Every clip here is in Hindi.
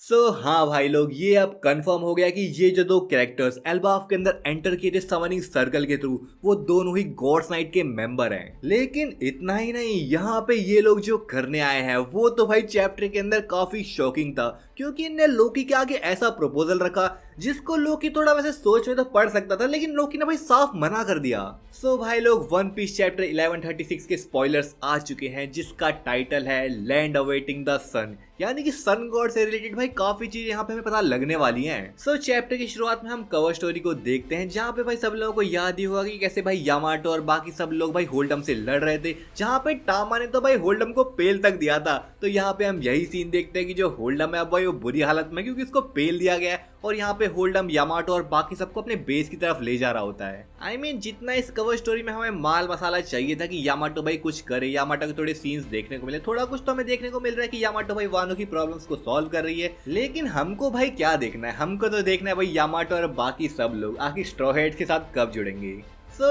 हाँ भाई लोग, ये अब कंफर्म हो गया कि ये जो दो कैरेक्टर्स एल्बाफ के अंदर एंटर किए थे समनिंग सर्कल के थ्रू, वो दोनों ही गॉड्स नाइट के मेंबर हैं। लेकिन इतना ही नहीं, यहाँ पे ये लोग जो करने आए हैं वो तो भाई चैप्टर के अंदर काफी शॉकिंग था, क्योंकि इनने लोकी के आगे ऐसा प्रपोजल रखा जिसको लोकी थोड़ा वैसे सोच में तो पढ़ सकता था, लेकिन लोकी ने भाई साफ मना कर दिया। भाई लोग, वन पीस चैप्टर 1136 के स्पॉयलर्स आ चुके हैं, जिसका टाइटल है लैंड अवेटिंग द सन, यानी कि सन गॉड से रिलेटेड भाई काफी चीजें यहाँ पे हमें पता लगने वाली हैं। चैप्टर की शुरुआत में हम कवर स्टोरी को देखते हैं, जहाँ पे भाई सब लोगों को याद ही होगा कि कैसे भाई यामाटो और बाकी सब लोग भाई होल्डम से लड़ रहे थे, जहाँ पे टामा ने तो भाई होल्डम को पेल तक दिया था। तो यहाँ पे हम यही सीन देखते हैं कि जो होल्डम है अब भाई वो बुरी हालत में, क्योंकि इसको पेल दिया गया है और यहाँ पे होल्डम यामाटो और बाकी सबको अपने बेस की तरफ ले जा रहा होता है। I mean, जितना इस कवर स्टोरी में हमें माल मसाला चाहिए था कि यामाटो भाई कुछ करे, यामाटो के थोड़े सीन्स देखने को मिले, थोड़ा कुछ तो हमें देखने को मिल रहा है कि यामाटो भाई वानो की प्रॉब्लम्स को सॉल्व कर रही है। लेकिन हमको भाई क्या देखना है, हमको तो देखना है भाई यामाटो और बाकी सब लोग आखिर स्ट्रॉ हेड्स के साथ कब जुड़ेंगे।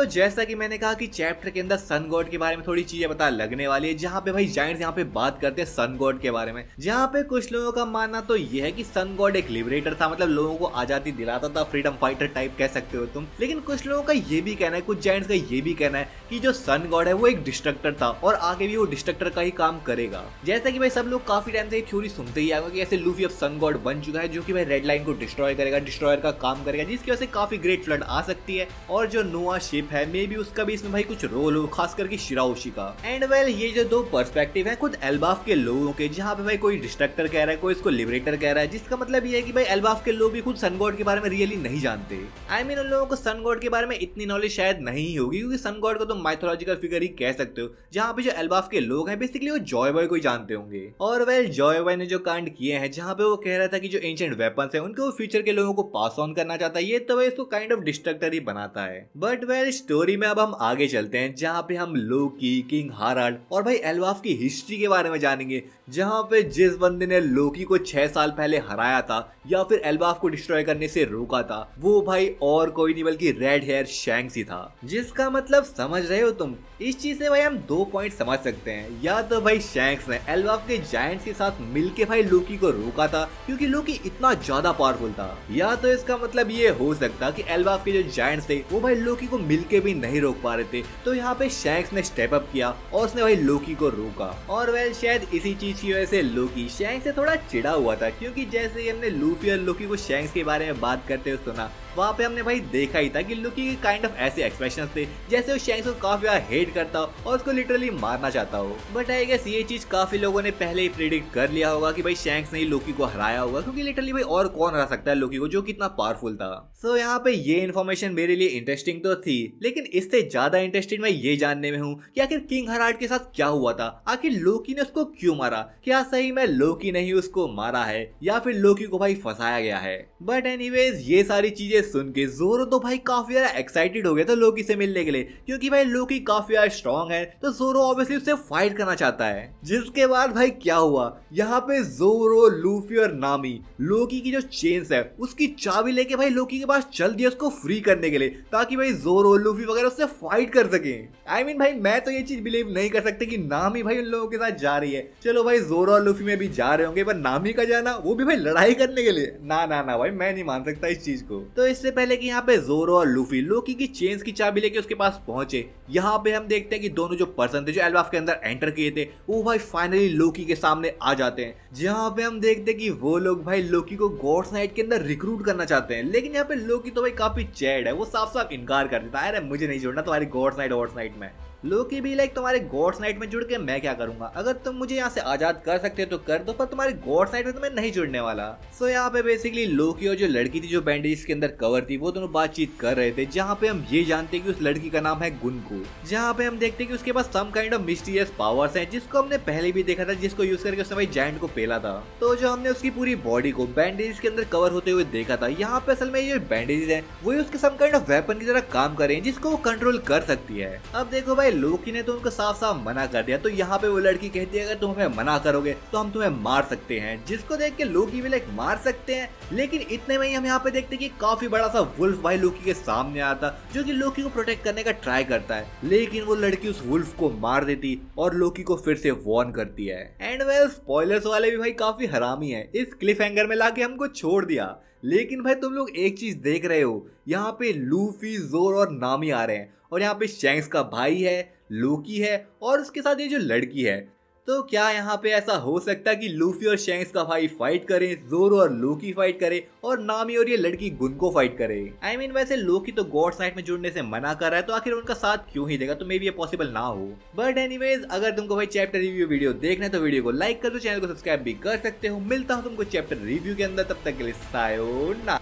जैसा कि मैंने कहा कि चैप्टर के अंदर सन गॉड के बारे में थोड़ी चीजें पता लगने वाली है, जहाँ पे भाई जायंट्स यहाँ पे बात करते हैं सन गॉड के बारे में, जहाँ पे कुछ लोगों का मानना तो ये है कि सन गॉड एक लिबरेटर था, मतलब लोगों को आजादी दिलाता था, फ्रीडम फाइटर टाइप कह सकते हो तुम। लेकिन कुछ लोगों का ये भी कहना है, कुछ जायंट्स का ये भी कहना है कि जो सन गॉड है वो एक डिस्ट्रक्टर था और आगे भी वो डिस्ट्रक्टर का ही काम करेगा। जैसा कि भाई सब लोग काफी टाइम से ये थ्योरी सुनते ही आएंगे कि ऐसे लूफी अब सन गॉड बन चुका है, जो कि भाई रेड लाइन को डिस्ट्रॉय करेगा, डिस्ट्रॉयर का काम करेगा, जिसकी वजह से काफी ग्रेट फ्लड आ सकती है। और जो नोआ शिप है, मे बी उसका भी इसमें भाई कुछ रोल हो, खास करके शिराओशी का। एंड वेल, ये जो दो पर्सपेक्टिव है खुद एल्बाफ के लोगों के, जहाँ पे भाई कोई डिस्ट्रक्टर कह रहा है, कोई इसको लिबरेटर कह रहा है, जिसका मतलब ये है कि भाई एल्बाफ के लोग भी खुद सन गॉड के बारे में रियली नहीं जानते। आई मीन, उन लोगों को सन गॉड के बारे में इतनी नॉलेज शायद नहीं होगी, क्योंकि सन गॉड को तुम माइथोलॉजिकल फिगर ही कह सकते हो। जहाँ पे जो एल्बाफ के लोग हैं बेसिकली वो जॉय बॉय को ही जानते होंगे। और वेल, जॉय बॉय ने जो कांड किए हैं, जहाँ पे वो कह रहा था कि जो एंशिएंट वेपन्स है उनको वो फ्यूचर के लोगों को पास ऑन करना चाहता है, ये तो भाई इसको काइंड ऑफ डिस्ट्रक्टर ही बनाता है। बट वेल, स्टोरी में अब हम आगे चलते हैं, जहाँ पे हम लोकी, किंग हाराल्ड और भाई एल्बाफ की हिस्ट्री के बारे में जानेंगे, जहाँ पे जिस बंदे ने लोकी को 6 साल पहले हराया था या फिर एल्बाफ को डिस्ट्रॉय करने से रोका था, वो भाई और कोई नहीं बल्कि रेड हेयर शैंक्स ही था। जिसका मतलब समझ रहे हो तुम। इस चीज से भाई हम 2 पॉइंट समझ सकते हैं, या तो भाई शैंक्स ने एल्बाफ के जायंट्स के साथ मिलके भाई लोकी को रोका था क्योंकि लोकी इतना ज्यादा पावरफुल था, या तो इसका मतलब ये हो सकता कि एल्बाफ के जो जायंट्स थे वो भाई लोकी को मिलके भी नहीं रोक पा रहे थे, तो यहाँ पे शैंक्स ने स्टेप अप किया और उसने भाई लोकी को रोका। और वेल, शायद इसी चीज की वजह से लोकी शैंक्स से थोड़ा चिढ़ा हुआ था, क्योंकि जैसे ही हमने लूफी और लोकी को शैंक्स के बारे में बात करते हुए सुना, वहाँ पे हमने भाई देखा ही था कि लोकी के काइंड ऑफ ऐसे एक्सप्रेशंस थे जैसे वो शैंक्स को काफी ज्यादा हेट करता हो और उसको लिटरली मारना चाहता हो। बट आई गेस ये चीज काफी लोगों ने पहले ही प्रेडिक्ट कर लिया होगा कि भाई शैंक्स ने ही लोकी को हराया होगा, क्योंकि लिटरली भाई और कौन हरा सकता है लोकी को जो कितना पावरफुल था। यहाँ पे ये इन्फॉर्मेशन मेरे लिए इंटरेस्टिंग तो थी, लेकिन इससे ज्यादा इंटरेस्टेड मैं ये जानने में हूँ कि आखिर किंग हाराल्ड के साथ क्या हुआ था, आखिर लोकी ने उसको क्यों मारा, क्या सही में लोकी ने ही उसको मारा है या फिर लोकी को भाई फंसाया गया है। बट एनीवेज, ये सारी चीजें सुन के जोरो तो भाई काफी ज्यादा एक्साइटेड हो गया था लोकी से मिलने के लिए, क्योंकि भाई लोकी काफी ज्यादा स्ट्रॉन्ग है, तो जोरो ऑब्वियसली उससे फाइट करना चाहता है। जिसके बाद भाई क्या हुआ, यहाँ पे जोरो, लूफी और नामी लोकी की जो चेन्स है उसकी चाबी लेके भाई लोकी के पास चल दिया उसको फ्री करने के लिए, ताकि भाई जोरो, लूफी वगैरह उससे फाइट कर सके। आई मीन भाई, मैं तो ये चीज बिलीव नहीं कर सकते कि नामी भाई उन लोगों के साथ जा रही है। चलो भाई, जोरो और लूफी में भी जा रहे होंगे, पर नामी का जाना, वो भी भाई लड़ाई करने के लिए, ना ना ना भाई, मैं नहीं मान सकता इस चीज को। तो इससे पहले कि यहाँ पे जोरो और लूफी लोकी की चेन्स की चाबी लेके उसके पास पहुंचे, यहाँ पे हम देखते हैं कि दोनों जो पर्सन थे जो एल्बाफ के अंदर एंटर किए थे, वो भाई फाइनली लोकी के सामने आ जाते हैं, जहाँ पे हम देखते हैं कि वो लोग भाई लोकी को गॉड्स नाइट के अंदर रिक्रूट करना चाहते हैं। लेकिन यहाँ पे लोकी तो भाई काफी चैड है, वो साफ साफ इनकार कर देता है, अरे मुझे नहीं जोड़ना तुम्हारी गॉड्स नाइट में। लोकी भी लाइक, तुम्हारे गॉड्स नाइट में जुड़ के मैं क्या करूंगा, अगर तुम मुझे यहाँ से आजाद कर सकते हो तो कर दो, पर तुम्हारे गॉड्स नाइट में तो मैं नहीं जुड़ने वाला। यहाँ पे बेसिकली लोकी और जो लड़की थी जो बैंडेज के अंदर कवर थी, वो दोनों बातचीत कर रहे थे, जहाँ पे हम ये जानते हैं कि उस लड़की का नाम है गुनको, जहाँ पे हम देखते हैं कि उसके पास some kind of mysterious powers हैं, जिसको हमने पहले भी देखा था, जिसको यूज करके उसने भाई जायंट को पेला था। तो जो हमने उसकी पूरी बॉडी को बैंडेज के अंदर कवर होते हुए देखा था, यहाँ पे असल में ये बैंडेज है वो उसके सम काइंड ऑफ वेपन की तरह काम कर रहे हैं, जिसको वो कंट्रोल कर सकती है। अब देखो भाई, भाई लोकी ने तो उनको साफ साफ मना कर दिया। तो यहाँ पे वो लड़की कहती है अगर तुम हमें मना करोगे तो हम तुम्हें मार सकते हैं, जिसको देख के लोकी भी लाइक मार सकते हैं। लेकिन इतने में ही हम यहाँ पे देखते हैं कि काफी बड़ा सा वुल्फ भाई लोकी के सामने आता, जो कि लोकी को प्रोटेक्ट करने का ट्राई करता है, लेकिन वो लड़की उस वुल्फ को मार देती और लोकी को फिर से वॉर्न करती है। एंड वेल स्पॉयलर्स वाले भी भाई काफी हरामी है, इस क्लिफ हैंगर में लाके हमको छोड़ दिया। लेकिन भाई तुम लोग एक चीज देख रहे हो, यहाँ पे लूफी, जोर और नामी आ रहे हैं और यहाँ पे शैंक्स का भाई है, लोकी है और उसके साथ ये जो लड़की है। तो क्या यहाँ पे ऐसा हो सकता है कि लूफी और शैंक्स का भाई फाइट करें, जोरो और लोकी फाइट करे और नामी और ये लड़की गुन को फाइट करे? आई मीन वैसे लोकी तो गॉड्स नाइट में जुड़ने से मना कर रहा है, तो आखिर उनका साथ क्यों ही देगा? तो मे बी ये पॉसिबल ना हो। बट एनीवेज, अगर तुमको भाई चैप्टर रिव्यू वीडियो देखना है तो वीडियो को लाइक कर दो, चैनल को सब्सक्राइब भी कर सकते हो। मिलता हूँ तुमको चैप्टर रिव्यू के अंदर, तब तक के लिए सायोनारा।